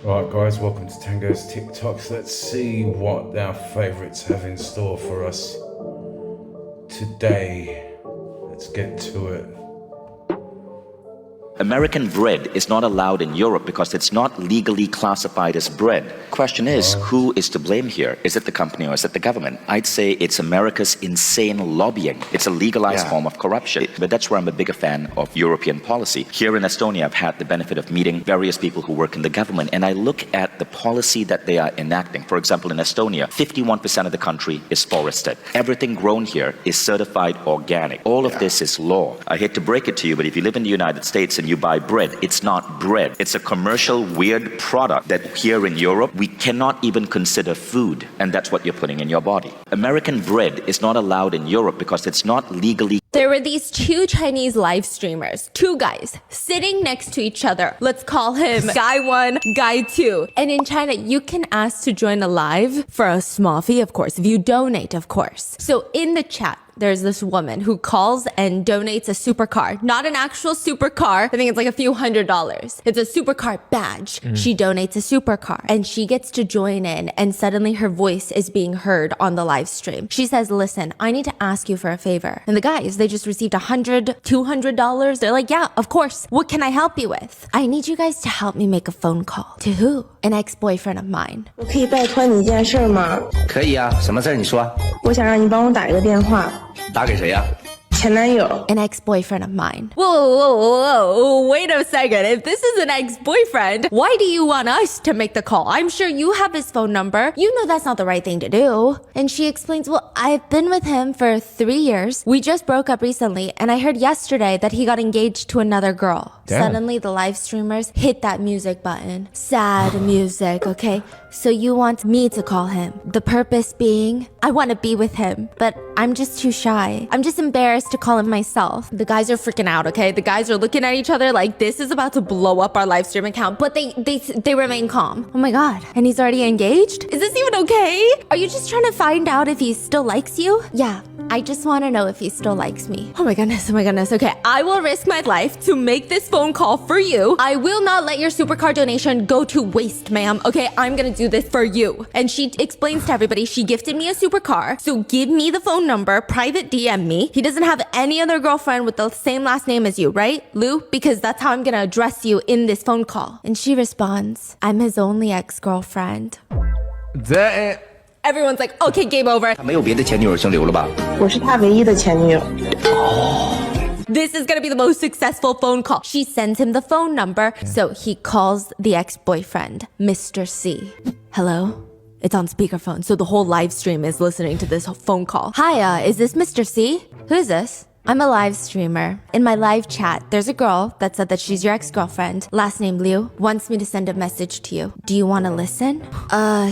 Alright guys, welcome to Tango's TikToks. Let's see what our favourites have in store for us today. Let's get to it. American bread is not allowed in Europe because it's not legally classified as bread. Question is, who is to blame here? Is it the company or is it the government? I'd say it's America's insane lobbying. It's a legalized form of corruption. But that's where I'm a bigger fan of European policy. Here in Estonia, I've had the benefit of meeting various people who work in the government, and I look at the policy that they are enacting. For example, in Estonia, 51% of the country is forested. Everything grown here is certified organic. All of this is law. I hate to break it to you, but if you live in the United States and you buy bread, it's not bread. It's a commercial weird product that here in Europe, we cannot even consider food. And that's what you're putting in your body. American bread is not allowed in Europe because it's not legally. There were these two Chinese live streamers, two guys sitting next to each other. Let's call him guy 1, guy 2. And in China, you can ask to join a live for a small fee, of course, if you donate, of course. So in the chat, there's this woman who calls and donates a supercar. Not an actual supercar. I think it's like a few $100s. It's a supercar badge. She donates a supercar and she gets to join in, and suddenly her voice is being heard on the live stream. She says, listen, I need to ask you for a favor. And the guys, they just received $100, $200. They're like, yeah, of course. What can I help you with? I need you guys to help me make a phone call. To who? An ex-boyfriend of mine. 我可以拜托你一件事吗？可以啊，什么事儿你说？我想让你帮我打一个电话，打给谁呀？前男友。 An ex-boyfriend of mine. Whoa, wait a second. If this is an ex-boyfriend, why do you want us to make the call? I'm sure you have his phone number. You know that's not the right thing to do. And she explains, well, I've been with him for 3 years. We just broke up recently, and I heard yesterday that he got engaged to another girl. Damn. Suddenly, the live streamers hit that music button. Sad music, okay? So you want me to call him. The purpose being, I want to be with him, but I'm just too shy. I'm just embarrassed to call him myself. The guys are freaking out, okay? The guys are looking at each other like this is about to blow up our live stream account, but they remain calm. Oh my God. And he's already engaged? Is this even okay? Are you just trying to find out if he still likes you? Yeah. I just want to know if he still likes me. Oh my goodness. Okay, I will risk my life to make this phone call for you. I will not let your supercar donation go to waste, ma'am. Okay, I'm gonna do this for you. And she explains to everybody she gifted me a supercar. So give me the phone number, private DM me. He doesn't have any other girlfriend with the same last name as you, right, Lou? Because that's how I'm gonna address you in this phone call. And she responds, I'm his only ex-girlfriend. That Everyone's like, okay, game over. 他没有别的前女友姓刘了吧？我是他唯一的前女友。 This is gonna be the most successful phone call. She sends him the phone number, so he calls the ex-boyfriend, Mr. C. Hello? It's on speakerphone, so the whole live stream is listening to this phone call. Hi, is this Mr. C? Who is this? I'm a live streamer. In my live chat, there's a girl that said that she's your ex-girlfriend, last name Liu, wants me to send a message to you. Do you want to listen?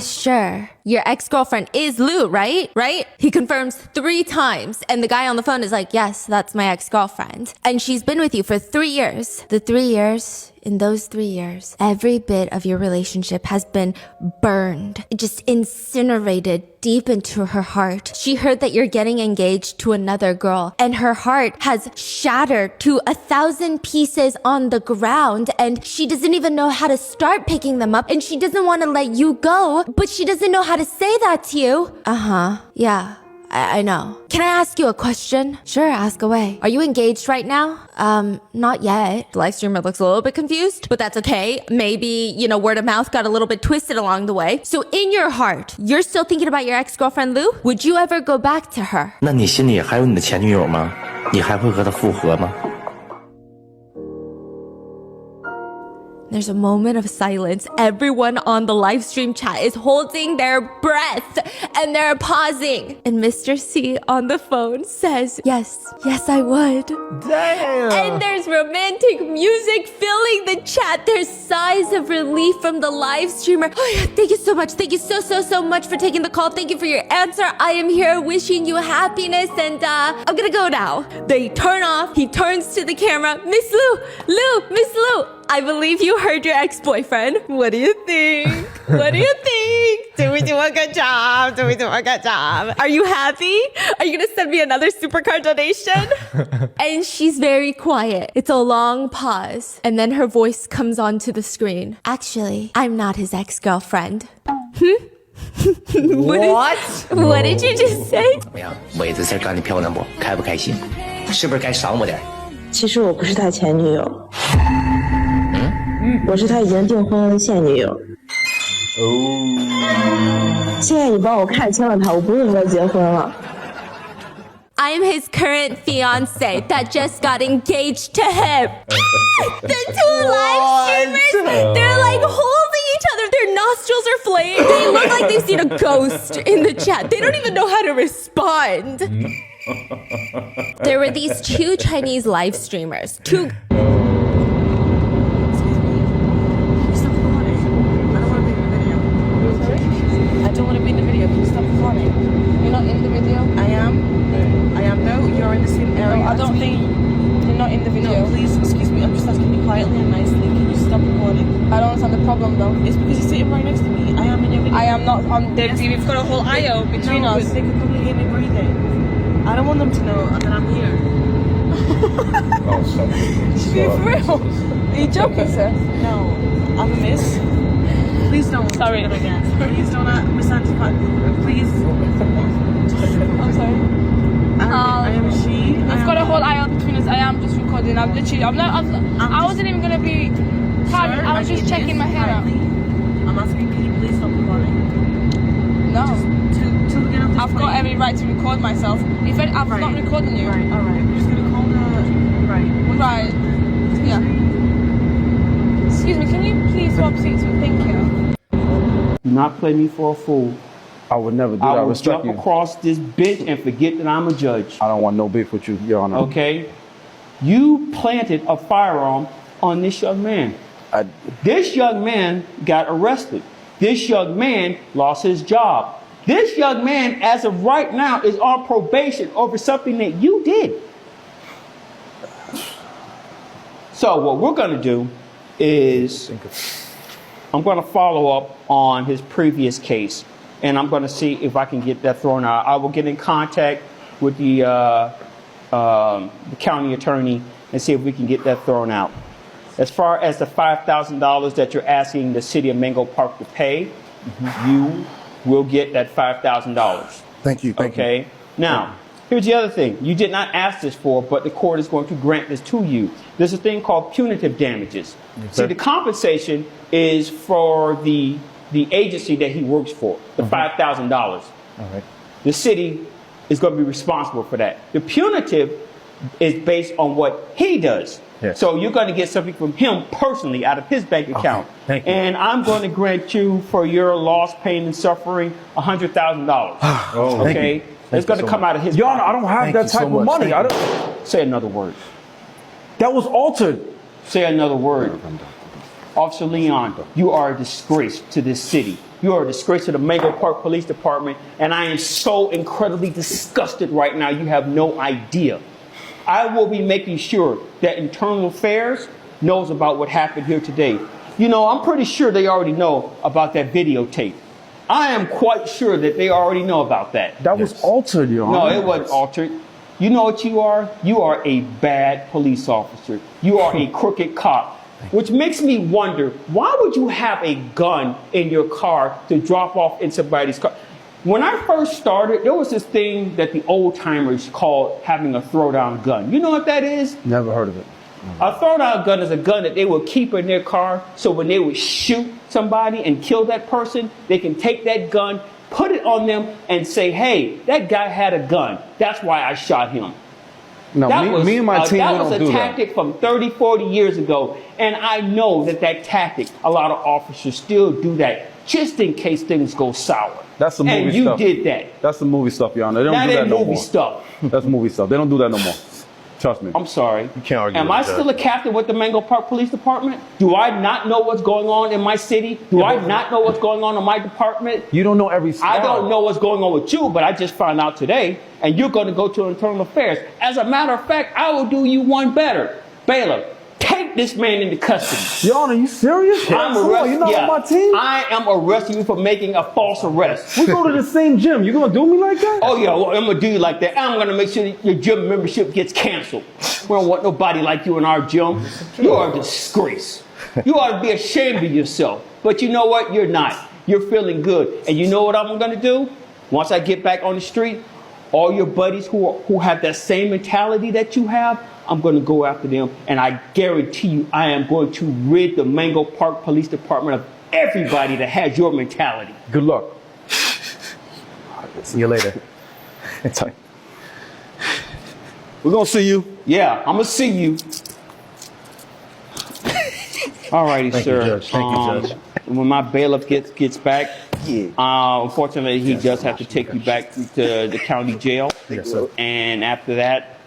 Sure. Your ex-girlfriend is Liu, right? Right? He confirms 3 times, and the guy on the phone is like, yes, that's my ex-girlfriend. And she's been with you for 3 years. The 3 years, in those 3 years, every bit of your relationship has been burned, just incinerated deep into her heart. She heard that you're getting engaged to another girl, and her heart has shattered to 1,000 pieces on the ground, and she doesn't even know how to start picking them up, and she doesn't want to let you go, but she doesn't know how to say that to you. Yeah. I know. Can I ask you a question? Sure, ask away. Are you engaged right now? Not yet. The live streamer looks a little bit confused, but that's okay. Maybe, word of mouth got a little bit twisted along the way. So in your heart, you're still thinking about your ex-girlfriend Lou? Would you ever go back to her? 那你心里还有你的前女友吗？你还会和她复合吗？ There's a moment of silence. Everyone on the live stream chat is holding their breath and they're pausing. And Mr. C on the phone says, yes, I would. damn. And there's romantic music filling the chat. There's sighs of relief from the live streamer. Oh yeah, thank you so much. Thank you so much for taking the call. Thank you for your answer. I am here wishing you happiness, and I'm gonna go now. They turn off. He turns to the camera. Miss Lou, Miss Lou, I believe you heard your ex-boyfriend. What do you think? What do you think? Did we do a good job? Did we do a good job? Are you happy? Are you gonna send me another supercar donation? And she's very quiet. It's a long pause. And then her voice comes onto the screen. Actually, I'm not his ex-girlfriend. What? What did you just say? 怎么样？伟子今儿干得漂亮不？开不开心？是不是该赏我点？其实我不是他前女友，我是他已经订婚的现女友。现在你帮我看清了他，我不会和他结婚了。I'm his current fiance that just got engaged to him. The two live streamers, they're like holding each other. Their nostrils are flaying. They look like they've seen a ghost in the chat. They don't even know how to respond. There were these two Chinese live streamers. I don't want to be in the video. Can you stop recording? You're not in the video? I am. No, you're in the same area. No, I don't think you're not in the video. No, please, excuse me. I'm just asking you quietly and nicely. Can you stop recording? I don't understand the problem though. It's because you're sitting right next to me. I am in your video. I am not on the TV. We've got a whole aisle between us. They could probably hear me breathing. I don't want them to know that I'm here. Oh, sorry. For real? Are you joking, sir? No, I'm a miss. Please don't. Sorry. Again. Please don't misidentified. Please. I'm sorry. I am a she. We've got a whole aisle between us. I am just recording. I'm literally. I wasn't even gonna be. Sir, I was just checking my hair out. I'm asking, can you please stop recording? No. Just to get off this I've got every right to record myself. If I'm not recording you. Right. All right. We're just gonna call the. Right. Yeah. Excuse me. Can you please swap seats? Thank you. Do not play me for a fool. I would never do that. I will respect jump you. across this bench and forget that I'm a judge. I don't want no beef with you, Your Honor. Okay? You planted a firearm on this young man. This young man got arrested. This young man lost his job. This young man, as of right now, is on probation over something that you did. So what we're going to do is I'm going to follow up on his previous case, and I'm going to see if I can get that thrown out. I will get in contact with the county attorney and see if we can get that thrown out. As far as the $5,000 that you're asking the city of Mango Park to pay, you will get that $5,000. Thank you. Thank okay? you. Now, here's the other thing. You did not ask this for, but the court is going to grant this to you. There's a thing called punitive damages. See, the compensation is for the agency that he works for, the $5,000. All right. The city is going to be responsible for that. The punitive is based on what he does. Yes. So you're going to get something from him personally out of his bank account. Okay. Thank you. And I'm going to grant you for your loss, pain, and suffering $100,000. Oh, okay? It's going to come out of his Your Honor, pocket. I don't have that type of money. I don't. Say another word. That was altered. Say another word. Officer Leon, you are a disgrace to this city. You are a disgrace to the Mango Park Police Department, and I am so incredibly disgusted right now, you have no idea. I will be making sure that Internal Affairs knows about what happened here today. You know, I'm pretty sure they already know about that videotape. I am quite sure that they already know about that. That was altered, Your Honor. No, it wasn't altered. You know what you are? You are a bad police officer. You are a crooked cop. Which makes me wonder, why would you have a gun in your car to drop off in somebody's car? When I first started, there was this thing that the old timers called having a throwdown gun. You know what that is? Never heard of it. A throwdown gun is a gun that they would keep in their car, so when they would shoot somebody and kill that person, they can take that gun, put it on them, and say, hey, that guy had a gun. That's why I shot him. No, me and my team, that we was don't a do tactic that. from 30, 40 years ago. And I know that tactic, a lot of officers still do that just in case things go sour. That's the movie and you stuff. did that. That's the movie stuff, Your Honor. They don't Now do that that no movie more. stuff. That's movie stuff. They don't do that no more. Trust me. I'm sorry. You can't argue Am with I that. still a captain with the Mango Park Police Department? Do I not know what's going on in my city? Do I not know what's going on in my department? You don't know every star. I don't know what's going on with you, but I just found out today, and you're going to go to Internal Affairs. As a matter of fact, I will do you one better. Bailiff, Take this man into custody. Your Honor, you serious? I'm Come on, you're not on my team? I am arresting you for making a false arrest. We go to the same gym. You gonna do me like that? Oh yeah, well, I'm gonna do you like that. I'm gonna make sure that your gym membership gets canceled. We don't want nobody like you in our gym. You are a disgrace. You ought to be ashamed of yourself. But you know what? You're not. You're feeling good. And you know what I'm gonna do? Once I get back on the street, all your buddies who have that same mentality that you have, I'm going to go after them, and I guarantee you I am going to rid the Mango Park Police Department of everybody that has your mentality. Good luck. See you later. It's time. We're gonna see you. Yeah, I'm going to see you. All righty, Thank sir. you, Judge. Thank you, Judge. When my bailiff gets back, unfortunately, he does have to take you back to the county jail. Yes, sir. And after that,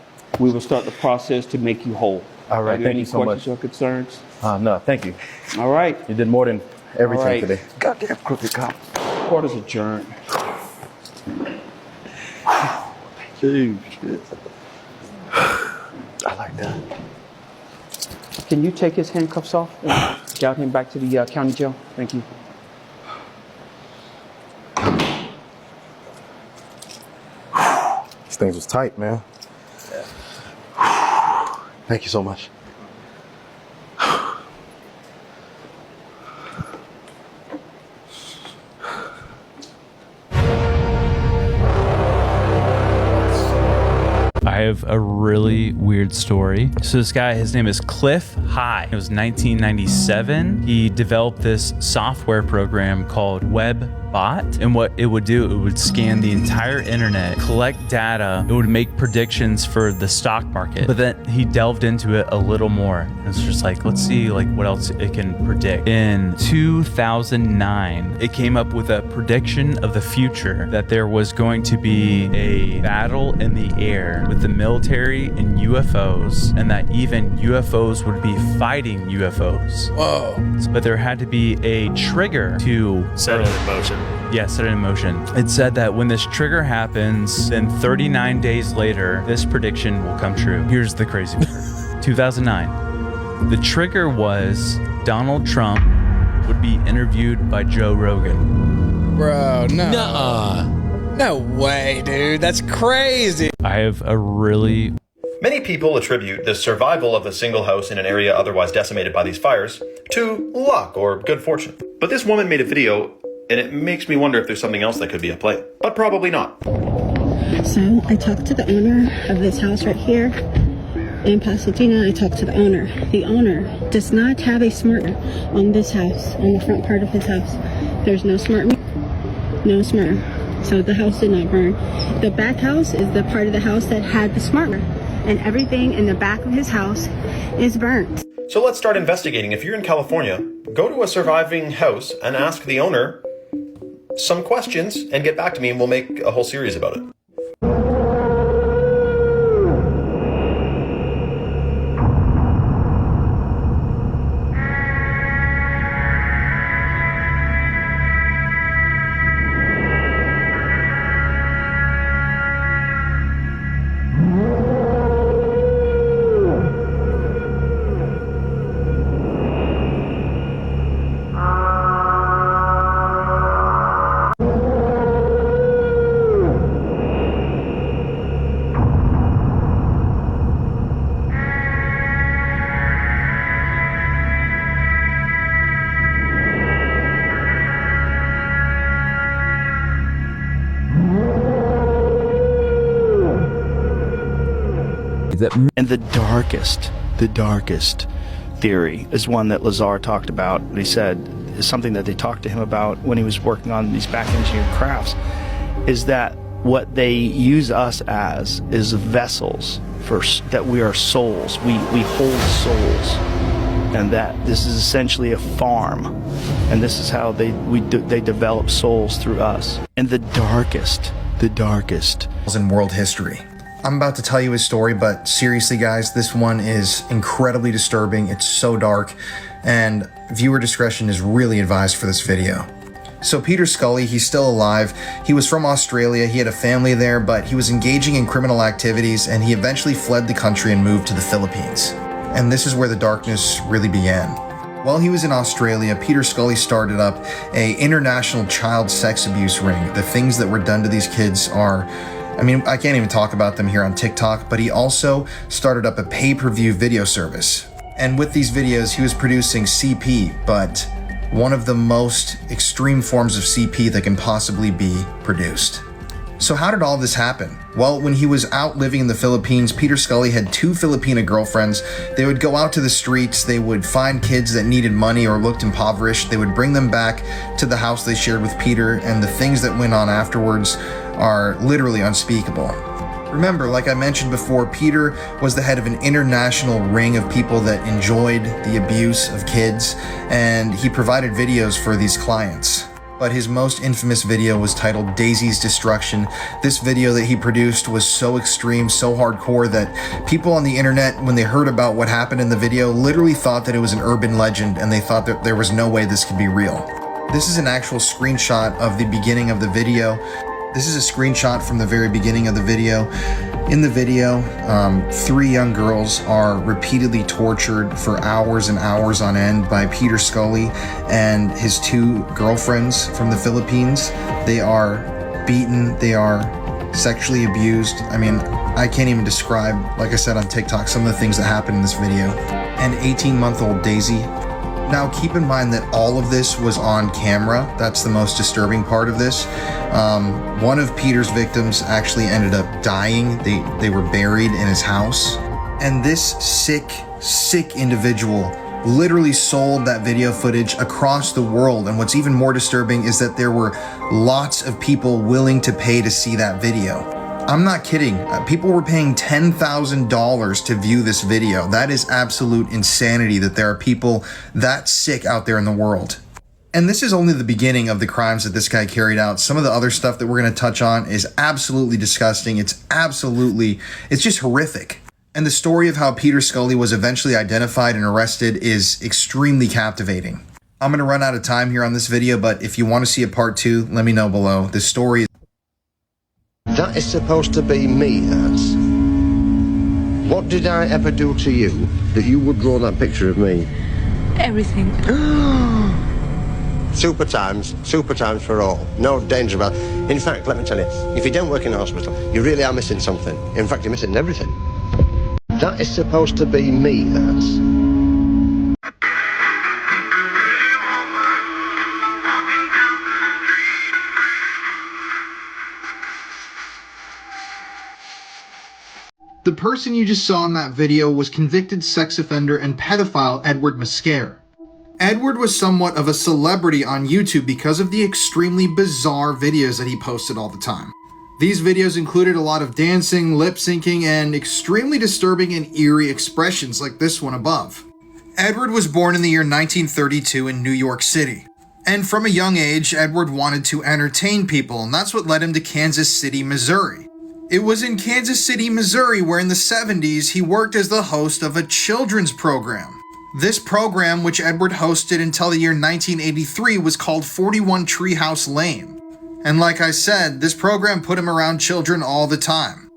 we will start the process to make you whole. All right, Are there thank any you so questions much. or concerns? No, thank you. All right. You did more than everything All right. today. Goddamn crooked cop. Court is adjourned. Dude, shit. I like that. Can you take his handcuffs off and get him back to the county jail? Thank you. These things was tight, man. Thank you so much. I have a really weird story. So this guy, his name is Cliff High. It was 1997. He developed this software program called WebBot. And what it would do, it would scan the entire internet, collect data. It would make predictions for the stock market. But then he delved into it a little more. And it's just like, let's see like what else it can predict. In 2009, it came up with a prediction of the future that there was going to be a battle in the air with the military and UFOs, and that even UFOs would be fighting UFOs. Whoa. But there had to be a trigger to Set it in motion. Yeah, set it in motion. It said that when this trigger happens, then 39 days later, this prediction will come true. Here's the crazy part. 2009. The trigger was Donald Trump would be interviewed by Joe Rogan. Bro, no. Nuh-uh. No way, dude. That's crazy. I have a really... Many people attribute the survival of a single house in an area otherwise decimated by these fires to luck or good fortune. But this woman made a video, and it makes me wonder if there's something else that could be at play. But probably not. So I talked to the owner of this house right here in Pasadena. I talked to the owner. The owner does not have a smart on this house, on the front part of his house. There's no smart. No smart. So the house did not burn. The back house is the part of the house that had the smart, and everything in the back of his house is burnt. So let's start investigating. If you're in California, go to a surviving house and ask the owner some questions and get back to me, and we'll make a whole series about it. And the darkest theory is one that Lazar talked about. He said is something that they talked to him about when he was working on these back engineered crafts, is that what they use us as is vessels for that we are souls. We hold souls, and that this is essentially a farm, and this is how they develop souls through us. And the darkest in world history. I'm about to tell you his story, but seriously guys, this one is incredibly disturbing. It's so dark, and viewer discretion is really advised for this video. So Peter Scully, he's still alive. He was from Australia, he had a family there, but he was engaging in criminal activities, and he eventually fled the country and moved to the Philippines. And this is where the darkness really began. While he was in Australia, Peter Scully started up an international child sex abuse ring. The things that were done to these kids are, I mean, I can't even talk about them here on TikTok, but he also started up a pay-per-view video service. And with these videos, he was producing CP, but one of the most extreme forms of CP that can possibly be produced. So how did all this happen? Well, when he was out living in the Philippines, Peter Scully had 2 Filipina girlfriends. They would go out to the streets, they would find kids that needed money or looked impoverished, they would bring them back to the house they shared with Peter, and the things that went on afterwards are literally unspeakable. Remember, like I mentioned before, Peter was the head of an international ring of people that enjoyed the abuse of kids, and he provided videos for these clients. But his most infamous video was titled Daisy's Destruction. This video that he produced was so extreme, so hardcore that people on the internet, when they heard about what happened in the video, literally thought that it was an urban legend, and they thought that there was no way this could be real. This is an actual screenshot of the beginning of the video. This is a screenshot from the very beginning of the video. In the video, 3 young girls are repeatedly tortured for hours and hours on end by Peter Scully and his 2 girlfriends from the Philippines. They are beaten, they are sexually abused. I mean, I can't even describe, like I said on TikTok, some of the things that happened in this video. And 18-month-old Daisy. Now, keep in mind that all of this was on camera. That's the most disturbing part of this. One of Peter's victims actually ended up dying. They were buried in his house. And this sick individual literally sold that video footage across the world. And what's even more disturbing is that there were lots of people willing to pay to see that video. I'm not kidding. People were paying $10,000 to view this video. That is absolute insanity that there are people that sick out there in the world. And this is only the beginning of the crimes that this guy carried out. Some of the other stuff that we're going to touch on is absolutely disgusting. It's just horrific. And the story of how Peter Scully was eventually identified and arrested is extremely captivating. I'm going to run out of time here on this video, but if you want to see a part 2, let me know below. This story That is supposed to be me, that's. What did I ever do to you that you would draw that picture of me? Everything. Super times for all. No danger about it. In fact, let me tell you, if you don't work in a hospital, you really are missing something. In fact, you're missing everything. That is supposed to be me, that's. The person you just saw in that video was convicted sex offender and pedophile Edward Mascare. Edward was somewhat of a celebrity on YouTube because of the extremely bizarre videos that he posted all the time. These videos included a lot of dancing, lip syncing, and extremely disturbing and eerie expressions like this one above. Edward was born in the year 1932 in New York City. And from a young age, Edward wanted to entertain people, and that's what led him to Kansas City, Missouri. It was in Kansas City, Missouri, where in the 70s he worked as the host of a children's program. This program, which Edward hosted until the year 1983, was called 41 Treehouse Lane. And like I said, this program put him around children all the time.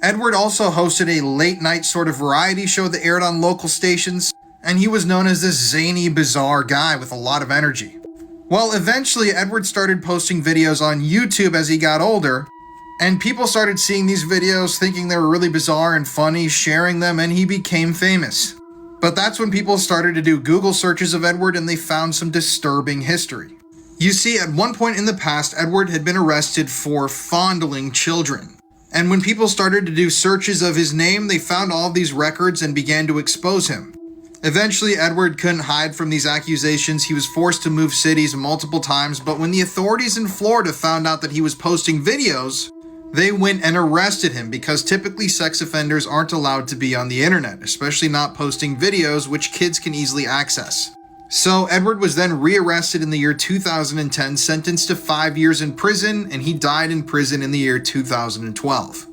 Edward also hosted a late-night sort of variety show that aired on local stations, and he was known as this zany, bizarre guy with a lot of energy. Well, eventually, Edward started posting videos on YouTube as he got older, and people started seeing these videos, thinking they were really bizarre and funny, sharing them, and he became famous. But that's when people started to do Google searches of Edward and they found some disturbing history. You see, at one point in the past, Edward had been arrested for fondling children. And when people started to do searches of his name, they found all of these records and began to expose him. Eventually, Edward couldn't hide from these accusations. He was forced to move cities multiple times, but when the authorities in Florida found out that he was posting videos, they went and arrested him because typically sex offenders aren't allowed to be on the internet, especially not posting videos which kids can easily access. So Edward was then rearrested in the year 2010, sentenced to 5 years in prison, and he died in prison in the year 2012.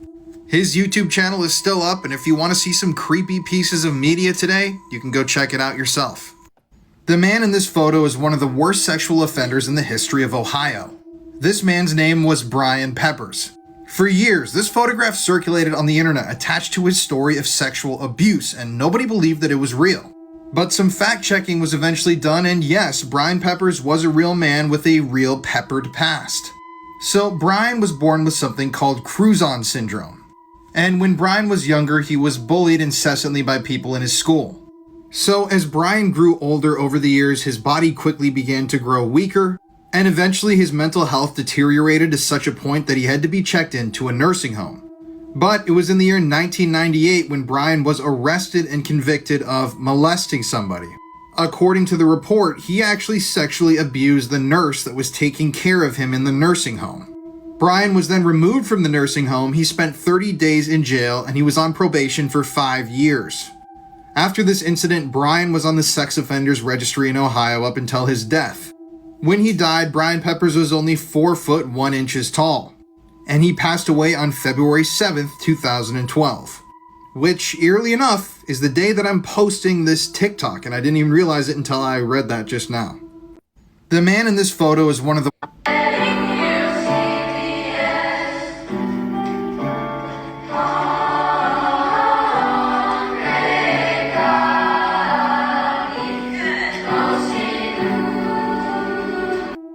His YouTube channel is still up, and if you want to see some creepy pieces of media today, you can go check it out yourself. The man in this photo is one of the worst sexual offenders in the history of Ohio. This man's name was Brian Peppers. For years, this photograph circulated on the internet attached to his story of sexual abuse, and nobody believed that it was real. But some fact-checking was eventually done, and yes, Brian Peppers was a real man with a real peppered past. So Brian was born with something called Cruzon syndrome. And when Brian was younger, he was bullied incessantly by people in his school. So as Brian grew older over the years, his body quickly began to grow weaker, and eventually his mental health deteriorated to such a point that he had to be checked into a nursing home. But it was in the year 1998 when Brian was arrested and convicted of molesting somebody. According to the report, he actually sexually abused the nurse that was taking care of him in the nursing home. Brian was then removed from the nursing home. He spent 30 days in jail, and he was on probation for 5 years. After this incident, Brian was on the sex offenders registry in Ohio up until his death. When he died, Brian Peppers was only 4 foot 1 inches tall, and he passed away on February 7th, 2012, which, eerily enough, is the day that I'm posting this TikTok, and I didn't even realize it until I read that just now. The man in this photo is one of the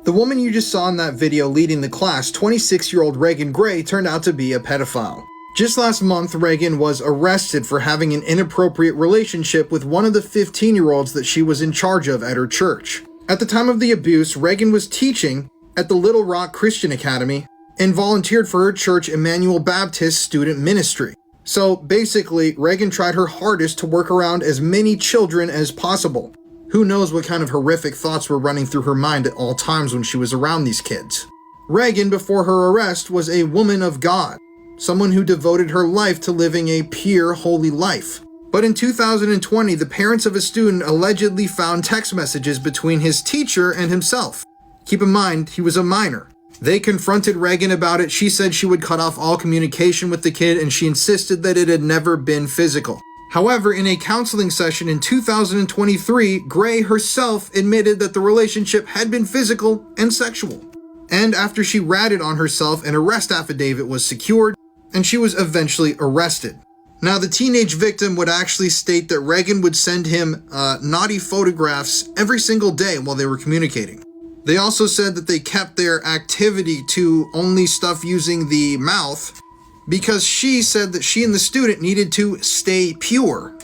The woman you just saw in that video leading the class, 26-year-old Reagan Gray, turned out to be a pedophile. Just last month, Reagan was arrested for having an inappropriate relationship with one of the 15-year-olds that she was in charge of at her church. At the time of the abuse, Reagan was teaching at the Little Rock Christian Academy and volunteered for her church Emmanuel Baptist student ministry. So basically, Reagan tried her hardest to work around as many children as possible. Who knows what kind of horrific thoughts were running through her mind at all times when she was around these kids. Reagan, before her arrest, was a woman of God, someone who devoted her life to living a pure, holy life. But in 2020, the parents of a student allegedly found text messages between his teacher and himself. Keep in mind, he was a minor. They confronted Reagan about it. She said she would cut off all communication with the kid, and she insisted that it had never been physical. However, in a counseling session in 2023, Gray herself admitted that the relationship had been physical and sexual. And after she ratted on herself, an arrest affidavit was secured, and she was eventually arrested. Now, the teenage victim would actually state that Reagan would send him naughty photographs every single day while they were communicating. They also said that they kept their activity to only stuff using the mouth, because she said that she and the student needed to stay pure,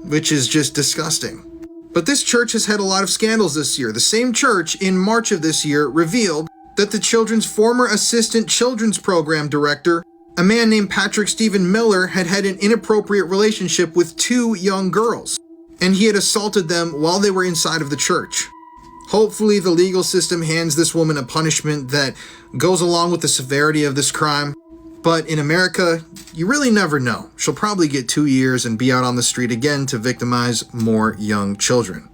which is just disgusting. But this church has had a lot of scandals this year. The same church in March of this year revealed that the children's former assistant children's program director, a man named Patrick Stephen Miller, had had an inappropriate relationship with 2 young girls, and he had assaulted them while they were inside of the church. Hopefully the legal system hands this woman a punishment that goes along with the severity of this crime. But in America, you really never know. She'll probably get 2 years and be out on the street again to victimize more young children.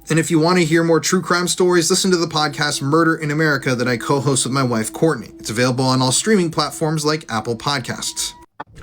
And if you want to hear more true crime stories, listen to the podcast Murder in America that I co-host with my wife, Courtney. It's available on all streaming platforms like Apple Podcasts.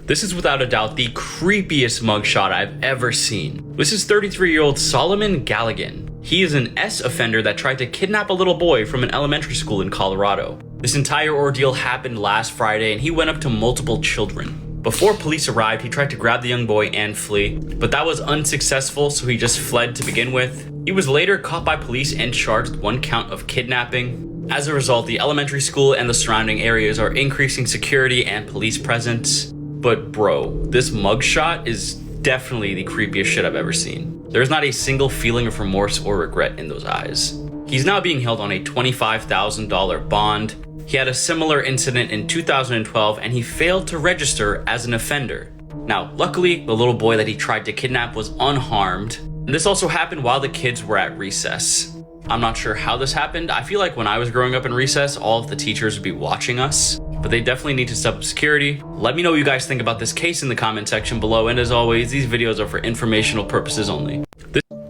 This is without a doubt the creepiest mugshot I've ever seen. This is 33-year-old Solomon Galligan. He is an S offender that tried to kidnap a little boy from an elementary school in Colorado. This entire ordeal happened last Friday, and he went up to multiple children. Before police arrived, he tried to grab the young boy and flee, but that was unsuccessful, so he just fled to begin with. He was later caught by police and charged with 1 count of kidnapping. As a result, the elementary school and the surrounding areas are increasing security and police presence. But bro, this mugshot is definitely the creepiest shit I've ever seen. There's not a single feeling of remorse or regret in those eyes. He's now being held on a $25,000 bond. He had a similar incident in 2012 and he failed to register as an offender. Now, luckily, the little boy that he tried to kidnap was unharmed. And this also happened while the kids were at recess. I'm not sure how this happened. I feel like when I was growing up in recess, all of the teachers would be watching us, but they definitely need to step up security. Let me know what you guys think about this case in the comment section below. And as always, these videos are for informational purposes only.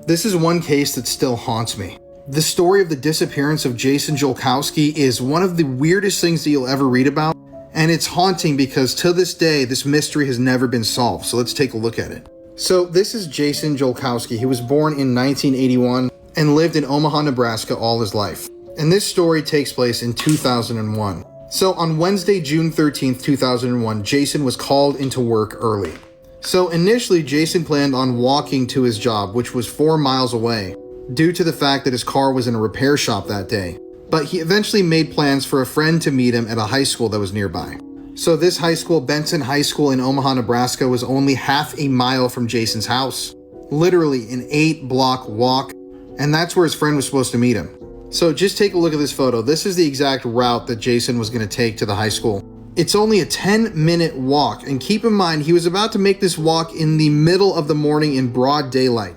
This is one case that still haunts me. The story of the disappearance of Jason Jolkowski is one of the weirdest things that you'll ever read about, and it's haunting because to this day, this mystery has never been solved. So let's take a look at it. So this is Jason Jolkowski. He was born in 1981 and lived in Omaha, Nebraska all his life. And this story takes place in 2001. So on Wednesday, June 13th, 2001, Jason was called into work early. So initially, Jason planned on walking to his job, which was 4 miles away, due to the fact that his car was in a repair shop that day. But he eventually made plans for a friend to meet him at a high school that was nearby. So this high school, Benson High School in Omaha, Nebraska, was only half a mile from Jason's house. Literally an 8-block walk, and that's where his friend was supposed to meet him. So just take a look at this photo. This is the exact route that Jason was going to take to the high school. It's only a 10-minute walk, and keep in mind, he was about to make this walk in the middle of the morning in broad daylight.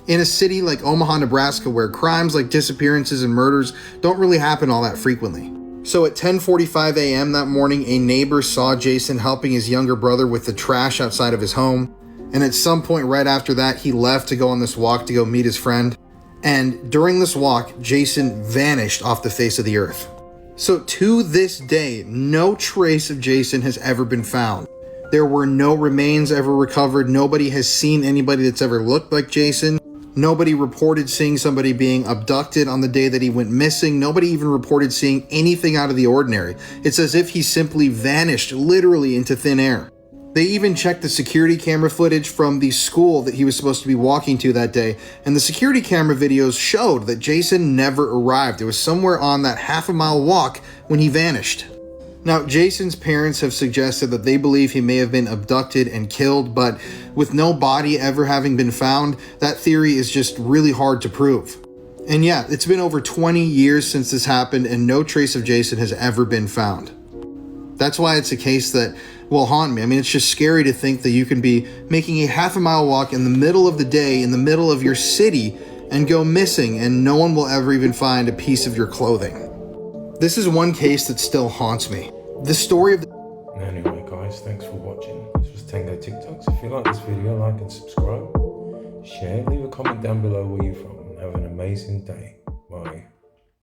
In a city like Omaha, Nebraska, where crimes like disappearances and murders don't really happen all that frequently. So at 10:45 a.m. that morning, a neighbor saw Jason helping his younger brother with the trash outside of his home. And at some point right after that, he left to go on this walk to go meet his friend. And during this walk, Jason vanished off the face of the earth. So to this day, no trace of Jason has ever been found. There were no remains ever recovered. Nobody has seen anybody that's ever looked like Jason. Nobody reported seeing somebody being abducted on the day that he went missing. Nobody even reported seeing anything out of the ordinary. It's as if he simply vanished literally into thin air. They even checked the security camera footage from the school that he was supposed to be walking to that day, and the security camera videos showed that Jason never arrived. It was somewhere on that half-a-mile walk when he vanished. Now, Jason's parents have suggested that they believe he may have been abducted and killed, but with no body ever having been found, that theory is just really hard to prove. And yeah, it's been over 20 years since this happened, and no trace of Jason has ever been found. That's why it's a case that will haunt me. I mean, it's just scary to think that you can be making a half-a-mile walk in the middle of the day, in the middle of your city, and go missing, and no one will ever even find a piece of your clothing. This is one case that still haunts me. The story of Anyway guys, thanks for watching. This was Tango TikToks. If you like this video, like and subscribe. Share, leave a comment down below where you're from, and have an amazing day. Bye.